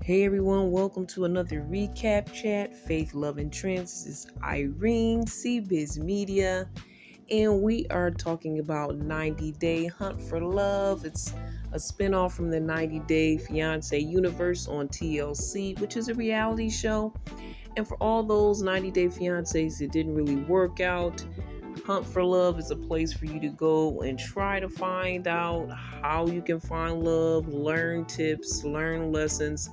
Hey everyone, welcome to another recap chat. Faith, Love, and Trends. This is Irene, CBiz Media, and we are talking about 90 Day Hunt for Love. It's a spinoff from the 90 Day Fiancé universe on TLC, which is a reality show. And for all those 90 Day Fiancés that didn't really work out, Hunt for Love is a place for you to go and try to find out how you can find love, learn tips, learn lessons.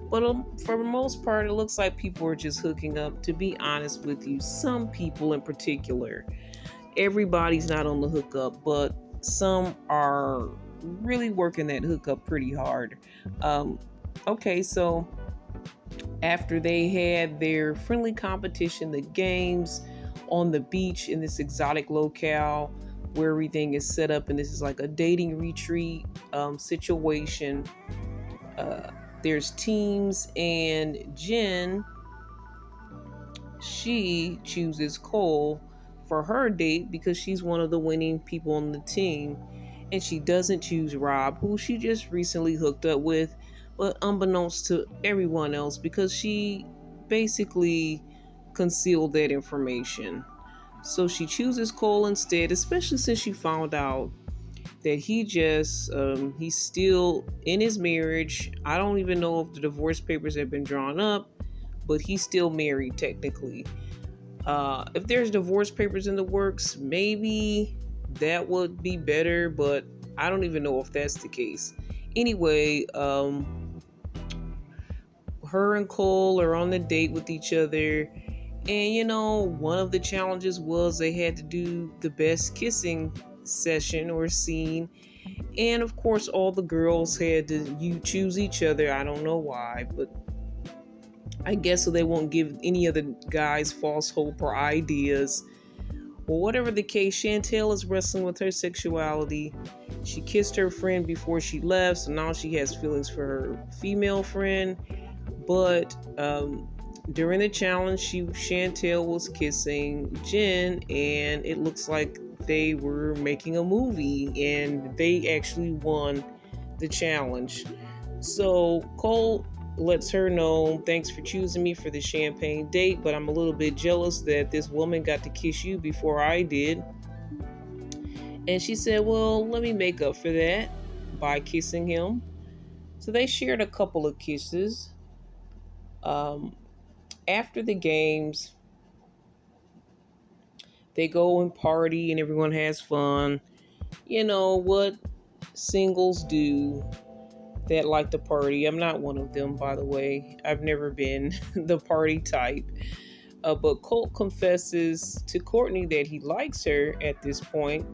But for the most part, it looks like people are just hooking up. To be honest with you, some people in particular, everybody's not on the hookup, but some are really working that hookup pretty hard. Um, okay, so after they had their friendly competition, the games on the beach in this exotic locale where everything is set up, and this is like a dating retreat situation. Uh, there's teams, and Jen, she chooses Cole for her date because she's one of the winning people on the team. And she doesn't choose Rob, who she just recently hooked up with, but unbeknownst to everyone else, because she basically concealed that information. So she chooses Cole instead, especially since she found out that he's still in his marriage. I don't even know if the divorce papers have been drawn up, but he's still married technically. If there's divorce papers in the works, maybe that would be better, but I don't even know if that's the case. Anyway, her and Cole are on the date with each other. And one of the challenges was they had to do the best kissing session or scene. And of course, all the girls had to you choose each other. I don't know why, but I guess so they won't give any of the guys false hope or ideas. Well, whatever the case, Chantel is wrestling with her sexuality. She kissed her friend before she left, so now she has feelings for her female friend. But during the challenge, Chantel was kissing Jen, and it looks like they were making a movie, and they actually won the challenge. So Cole lets her know, thanks for choosing me for the champagne date, but I'm a little bit jealous that this woman got to kiss you before I did. And she said, well, let me make up for that by kissing him. So they shared a couple of kisses. Um, After the games, they go and party and everyone has fun. You know what singles do that like to party. I'm not one of them, by the way. I've never been the party type. But Colt confesses to Courtney that he likes her at this point.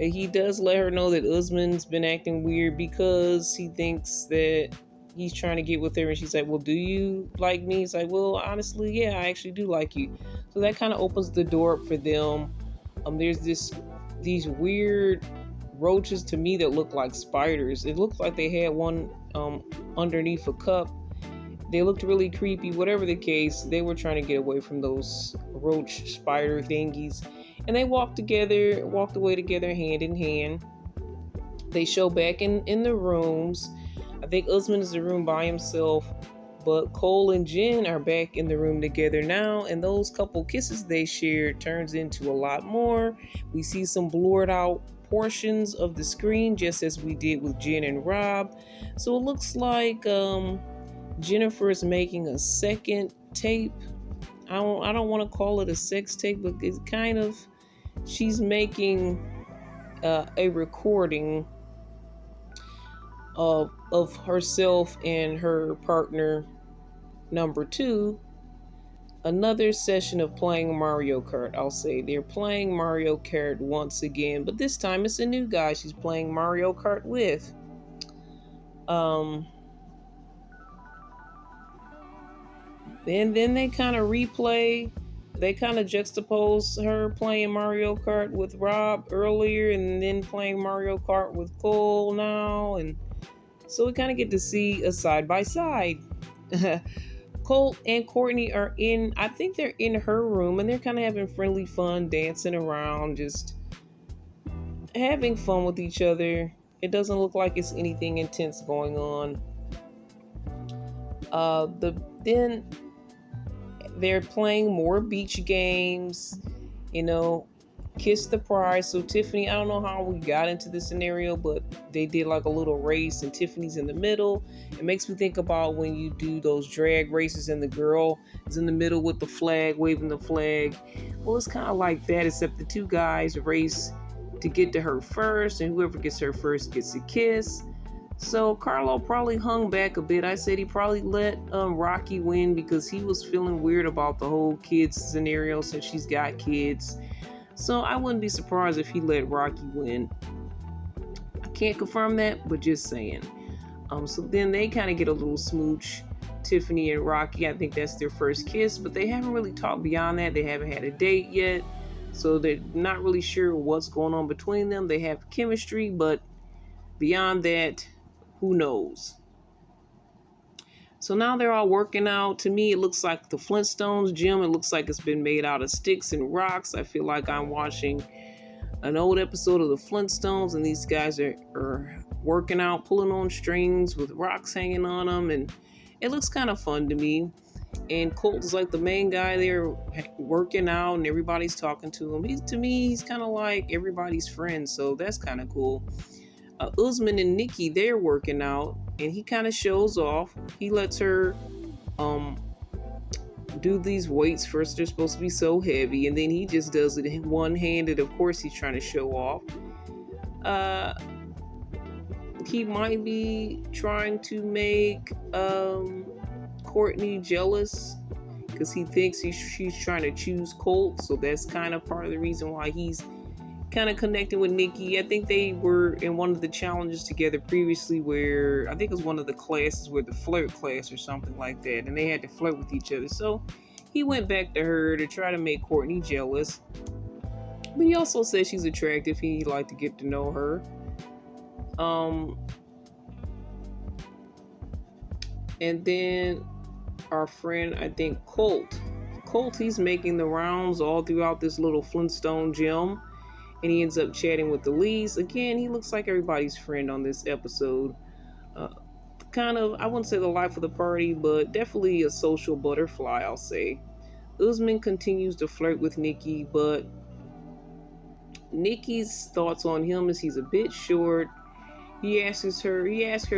He does let her know that Usman's been acting weird because he thinks that he's trying to get with her. And she's like, well, do you like me? He's like, well, honestly, yeah, I actually do like you. So that kind of opens the door up for them. There's these weird roaches to me that look like spiders. It looks like they had one underneath a cup. They looked really creepy. Whatever the case, they were trying to get away from those roach spider thingies. And they walked away together hand in hand. They show back in the rooms. I think Usman is in the room by himself, but Cole and Jen are back in the room together now, and those couple kisses they shared turns into a lot more. We see some blurred out portions of the screen, just as we did with Jen and Rob. So it looks like Jennifer is making a second tape. I don't want to call it a sex tape, but it's kind of, she's making a recording of herself and her partner number two, another session of playing Mario Kart. I'll say they're playing Mario Kart once again, but this time it's a new guy she's playing Mario Kart with. And then they kind of replay, they kind of juxtapose her playing Mario Kart with Rob earlier and then playing Mario Kart with Cole now. And so we kind of get to see a side by side. Cole and Courtney are I think they're in her room, and they're kind of having friendly fun, dancing around, just having fun with each other. It doesn't look like it's anything intense going on. Then they're playing more beach games, you know, kiss the prize. So Tiffany, I don't know how we got into this scenario, but they did like a little race and Tiffany's in the middle. It makes me think about when you do those drag races and the girl is in the middle with the flag, waving the flag. Well, it's kind of like that, except the two guys race to get to her first, and whoever gets her first gets a kiss. So Carlo probably hung back a bit. I said he probably let Rocky win because he was feeling weird about the whole kids scenario since she's got kids. So I wouldn't be surprised if he let Rocky win. I can't confirm that, but just saying. So then they kind of get a little smooch. Tiffany and Rocky, I think that's their first kiss, but they haven't really talked beyond that. They haven't had a date yet. So they're not really sure what's going on between them. They have chemistry, but beyond that, who knows? So now they're all working out. To me, it looks like the Flintstones gym. It looks like it's been made out of sticks and rocks. I feel like I'm watching an old episode of the Flintstones, and these guys are working out, pulling on strings with rocks hanging on them, and it looks kind of fun to me. And Colt is like the main guy there working out, and everybody's talking to him. To me, he's kind of like everybody's friend, so that's kind of cool. Usman and Nikki, they're working out, and he kind of shows off. He lets her do these weights. First, they're supposed to be so heavy, and then he just does it one-handed. Of course, he's trying to show off. He might be trying to make Courtney jealous because he thinks she's trying to choose Colt, so that's kind of part of the reason why he's kind of connecting with Nikki. I think they were in one of the challenges together previously where I think it was one of the classes where the flirt class or something like that, and they had to flirt with each other. So he went back to her to try to make Courtney jealous. But he also said she's attractive. He'd like to get to know her. And then our friend, I think Colt, he's making the rounds all throughout this little Flintstone gym. And he ends up chatting with Elise. Again, he looks like everybody's friend on this episode. Kind of, I wouldn't say the life of the party, but definitely a social butterfly, I'll say. Usman continues to flirt with Nikki, but Nikki's thoughts on him is he's a bit short. He asked her,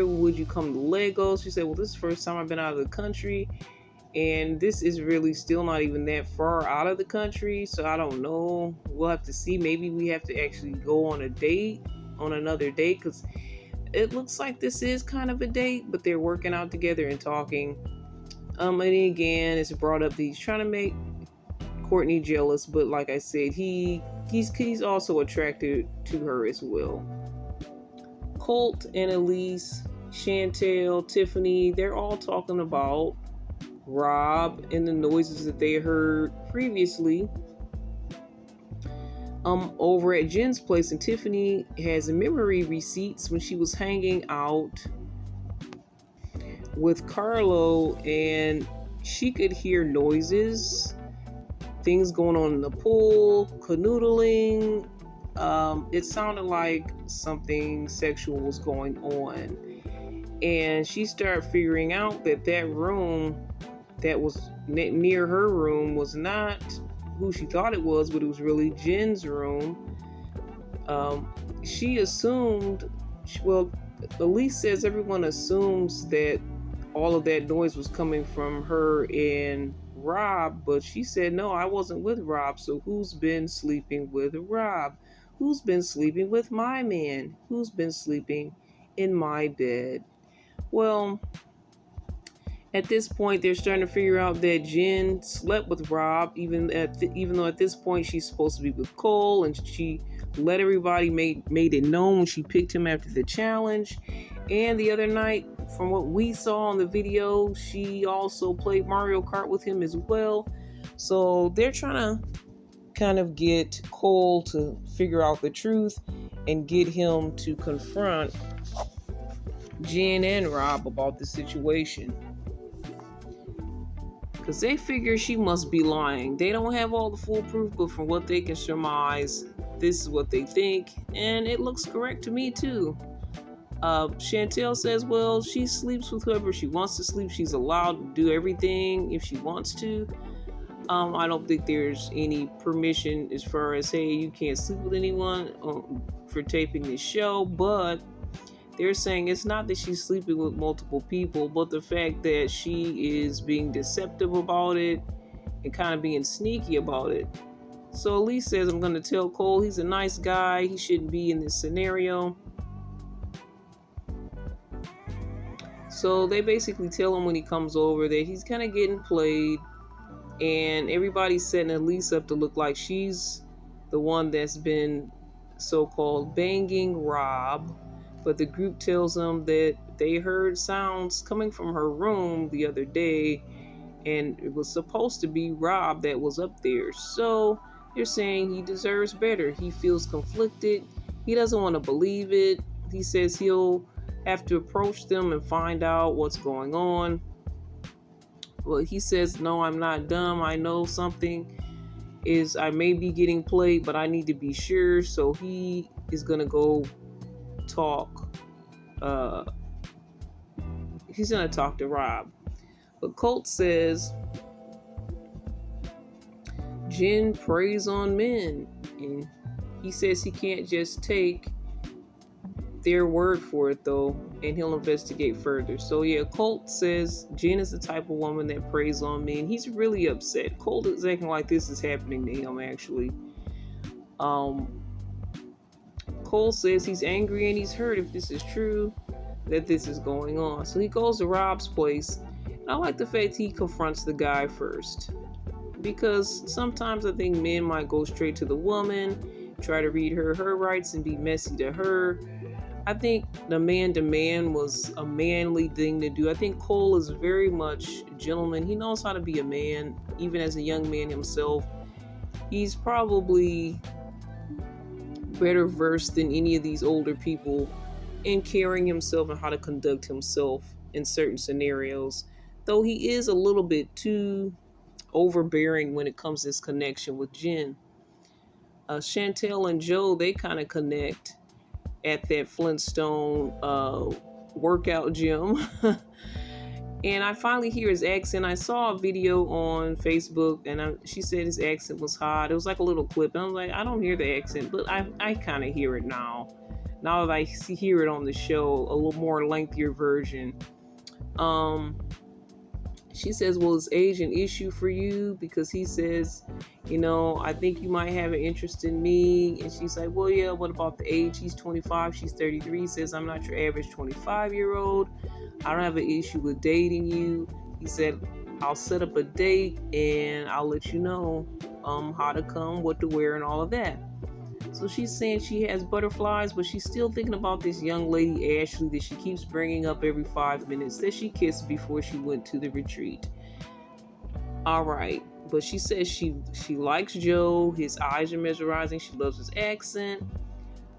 would you come to Lagos? She said, well, this is the first time I've been out of the country. And this is really still not even that far out of the country. So I don't know. We'll have to see. Maybe we have to actually go on another date. Because it looks like this is kind of a date. But they're working out together and talking. And again, it's brought up that he's trying to make Courtney jealous. But like I said, he's also attracted to her as well. Colt and Elise, Chantel, Tiffany, they're all talking about Rob and the noises that they heard previously over at Jen's place. And Tiffany has memory receipts when she was hanging out with Carlo, and she could hear noises, things going on in the pool, canoodling. It sounded like something sexual was going on, and she started figuring out that room that was near her room was not who she thought it was, but it was really Jen's room. She assumed, well, Elise says everyone assumes that all of that noise was coming from her and Rob, but she said, no, I wasn't with Rob, so who's been sleeping with Rob? Who's been sleeping with my man? Who's been sleeping in my bed? Well, at this point, they're starting to figure out that Jen slept with Rob, even though at this point she's supposed to be with Cole, and she let everybody made it known when she picked him after the challenge. And the other night, from what we saw on the video, she also played Mario Kart with him as well. So they're trying to kind of get Cole to figure out the truth and get him to confront Jen and Rob about the situation. Because they figure she must be lying. They don't have all the full proof, but from what they can surmise, this is what they think. And it looks correct to me too. Chantel says, well, she sleeps with whoever she wants to sleep. She's allowed to do everything if she wants to. I don't think there's any permission as far as, hey, you can't sleep with anyone for taping this show, but they're saying it's not that she's sleeping with multiple people, but the fact that she is being deceptive about it and kind of being sneaky about it. So Elise says, I'm going to tell Cole he's a nice guy. He shouldn't be in this scenario. So they basically tell him when he comes over that he's kind of getting played. And everybody's setting Elise up to look like she's the one that's been so-called banging Rob. But the group tells them that they heard sounds coming from her room the other day, and it was supposed to be Rob that was up there. So they're saying he deserves better. He feels conflicted. He doesn't want to believe it. He says he'll have to approach them and find out what's going on. Well, he says, no, I'm not dumb. I know something I may be getting played, but I need to be sure. So he is going to go talk. He's going to talk to Rob. But Colt says, Jen preys on men. And he says he can't just take their word for it, though, and he'll investigate further. So yeah, Colt says Jen is the type of woman that preys on men. He's really upset. Colt is acting like this is happening to him, actually. Cole says he's angry and he's hurt if this is true, that this is going on. So he goes to Rob's place, and I like the fact he confronts the guy first, because sometimes I think men might go straight to the woman, try to read her rights and be messy to her. I think the man-to-man was a manly thing to do. I think Cole is very much a gentleman. He knows how to be a man, even as a young man himself. He's probably better versed than any of these older people in carrying himself and how to conduct himself in certain scenarios. Though he is a little bit too overbearing when it comes to his connection with Jen. Chantel and Joe, they kind of connect at that Flintstone workout gym. And I finally hear his accent. I saw a video on Facebook, and she said his accent was hot. It was like a little clip, and I was like, I don't hear the accent, but I kind of hear it now. Now that I hear it on the show, a little more lengthier version. She says, well, is age an issue for you? Because he says, I think you might have an interest in me. And she's like, well, yeah, what about the age? He's 25, she's 33. He says, I'm not your average 25-year-old. I don't have an issue with dating you. He said, I'll set up a date and I'll let you know how to come, what to wear, and all of that. So she's saying she has butterflies, but she's still thinking about this young lady, Ashley, that she keeps bringing up every 5 minutes, that she kissed before she went to the retreat. All right. But she says she likes Joe. His eyes are mesmerizing. She loves his accent.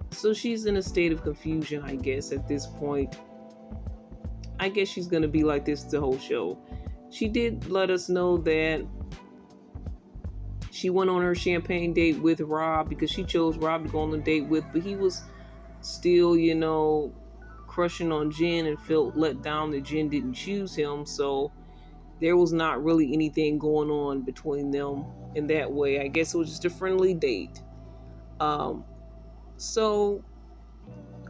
So she's in a state of confusion, I guess, at this point. I guess she's going to be like this the whole show. She did let us know that she went on her champagne date with Rob because she chose Rob to go on the date with, but he was still, crushing on Jen and felt let down that Jen didn't choose him. So there was not really anything going on between them in that way. I guess it was just a friendly date. So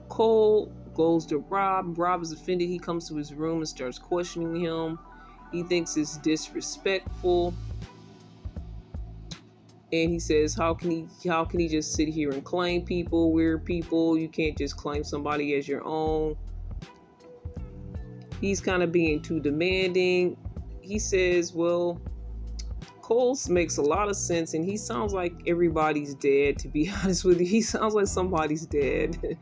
Cole goes to Rob. Rob is offended. He comes to his room and starts questioning him. He thinks it's disrespectful. And he says, how can he just sit here and claim people? We're people. You can't just claim somebody as your own. He's kind of being too demanding. He says, well, Cole makes a lot of sense, and he sounds like everybody's dad, to be honest with you. He sounds like somebody's dad.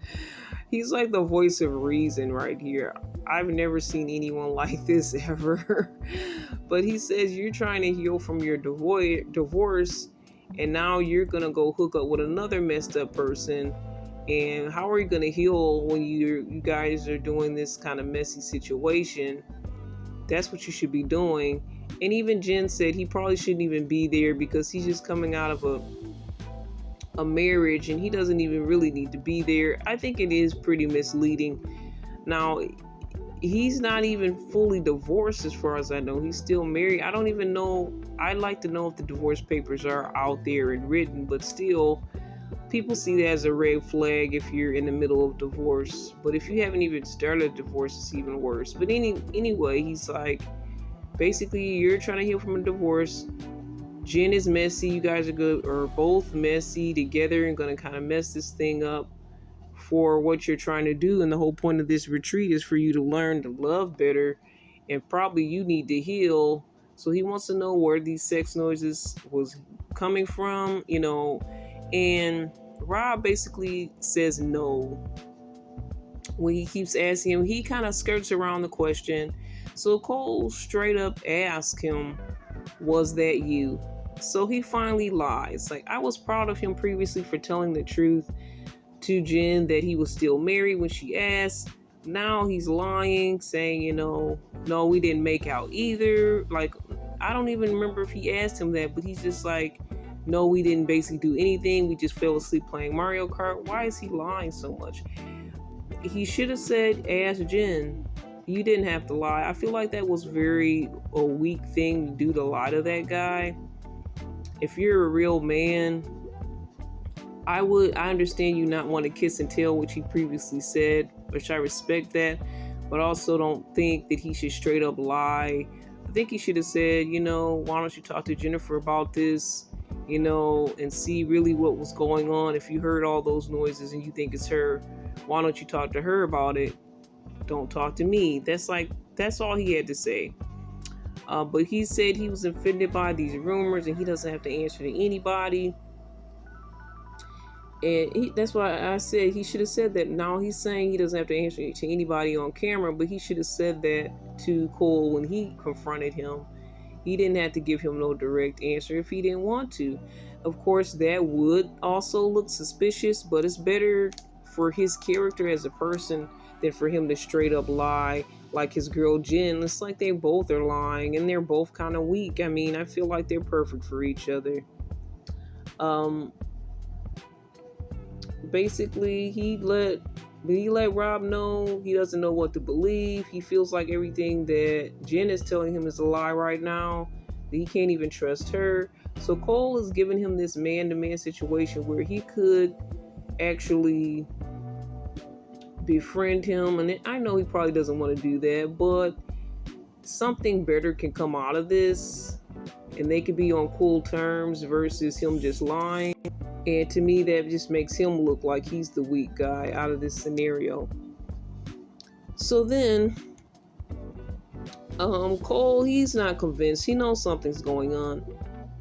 He's like the voice of reason right here. I've never seen anyone like this ever. But he says, you're trying to heal from your divorce, and now you're going to go hook up with another messed up person. And how are you going to heal when you guys are doing this kind of messy situation? That's what you should be doing. And even Jen said he probably shouldn't even be there because he's just coming out of a marriage and he doesn't even really need to be there. I think it is pretty misleading. Now, he's not even fully divorced as far as I know. He's still married. I don't even know. I'd like to know if the divorce papers are out there and written, but still, people see that as a red flag if you're in the middle of divorce. But if you haven't even started a divorce, it's even worse. But anyway, he's like, basically, you're trying to heal from a divorce. Jen is messy. You guys are both messy together and gonna kind of mess this thing up for what you're trying to do. And the whole point of this retreat is for you to learn to love better, and probably you need to heal. So he wants to know where these sex noises was coming from, and Rob basically says no. When he keeps asking him, he kind of skirts around the question. So Cole straight up asks him, was that you? So he finally lies. Like, I was proud of him previously for telling the truth to Jen that he was still married when she asked. Now he's lying, saying, no, we didn't make out either. Like, I don't even remember if he asked him that, but he's just like, no, we didn't basically do anything. We just fell asleep playing Mario Kart. Why is he lying so much? He should have said, ask Jen. You didn't have to lie. I feel like that was a weak thing to do, to lie to that guy. If you're a real man, I understand you not want to kiss and tell, which he previously said, which I respect that, but also don't think that he should straight up lie. I think he should have said, why don't you talk to Jennifer about this, and see really what was going on. If you heard all those noises and you think it's her, why don't you talk to her about it? Don't talk to me. That's all he had to say. But he said he was offended by these rumors and he doesn't have to answer to anybody. And that's why I said he should have said that. Now he's saying he doesn't have to answer to anybody on camera, but he should have said that to Cole when he confronted him. He didn't have to give him no direct answer if he didn't want to. Of course, that would also look suspicious, but it's better for his character as a person than for him to straight up lie like his girl Jen. It's like they both are lying and they're both kind of weak. I mean, I feel like they're perfect for each other. Basically, he let Rob know he doesn't know what to believe. He feels like everything that Jen is telling him is a lie right now. He can't even trust her. So Cole is giving him this man-to-man situation where he could actually befriend him. And I know he probably doesn't want to do that, but something better can come out of this. And they could be on cool terms versus him just lying. And to me, that just makes him look like he's the weak guy out of this scenario. So then, Cole, he's not convinced. He knows something's going on.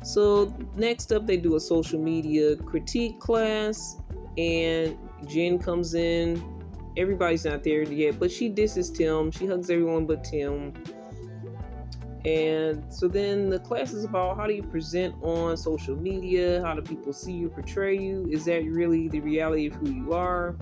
So next up, they do a social media critique class. And Jen comes in. Everybody's not there yet, but she disses Tim. She hugs everyone but Tim. And so then the class is about how do you present on social media? How do people see you, portray you? Is that really the reality of who you are?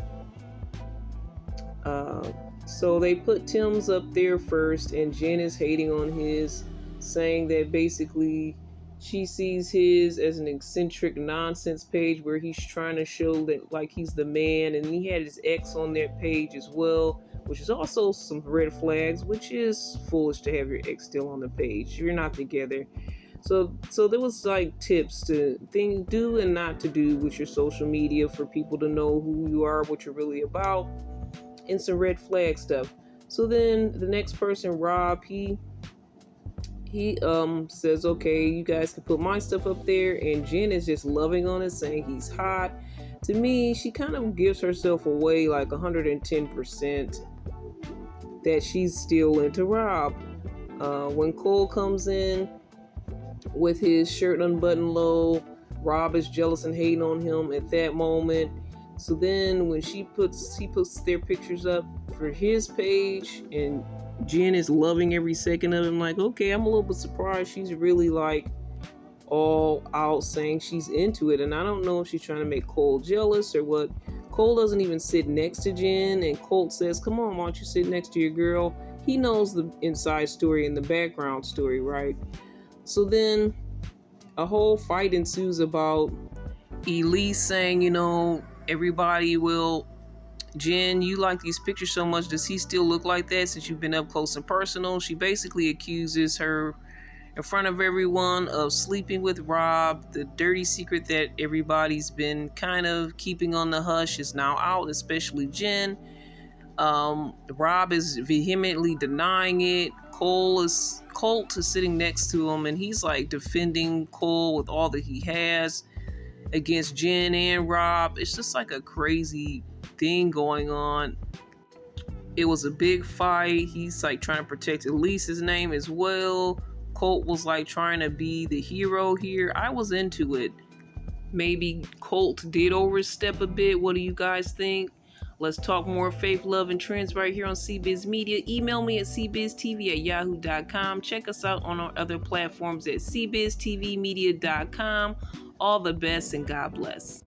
So they put Tim's up there first, and Jen is hating on his, saying that basically she sees his as an eccentric nonsense page where he's trying to show that like he's the man, and he had his ex on that page as well, which is also some red flags, which is foolish to have your ex still on the page. You're not together. So there was like tips to do and not to do with your social media for people to know who you are, what you're really about, and some red flag stuff. So then the next person, Rob, he says, okay, you guys can put my stuff up there, and Jen is just loving on it, saying he's hot. To me, she kind of gives herself away like 110% that she's still into Rob. When Cole comes in with his shirt unbuttoned low, Rob is jealous and hating on him at that moment. So then when he puts their pictures up for his page, and Jen is loving every second of it, I'm like, okay, I'm a little bit surprised she's really like all out saying she's into it. And I don't know if she's trying to make Cole jealous or what. Cole doesn't even sit next to Jen, and Colt says, come on, why don't you sit next to your girl? He knows the inside story and the background story, right? So then a whole fight ensues about Elise saying, everybody will Jen, you like these pictures so much. Does he still look like that since you've been up close and personal? She basically accuses her in front of everyone of sleeping with Rob. The dirty secret that everybody's been kind of keeping on the hush is now out, especially Jen. Rob is vehemently denying it. Colt is sitting next to him, and he's like defending Cole with all that he has against Jen and Rob. It's just like a crazy thing going on. It was a big fight. He's like trying to protect Elise's name as well. Colt was like trying to be the hero here. I was into it. Maybe Colt did overstep a bit. What do you guys think? Let's talk more faith, love, and trends right here on CBiz Media. Email me at cbiztv@yahoo.com. Check us out on our other platforms at cbiztvmedia.com. All the best and God bless.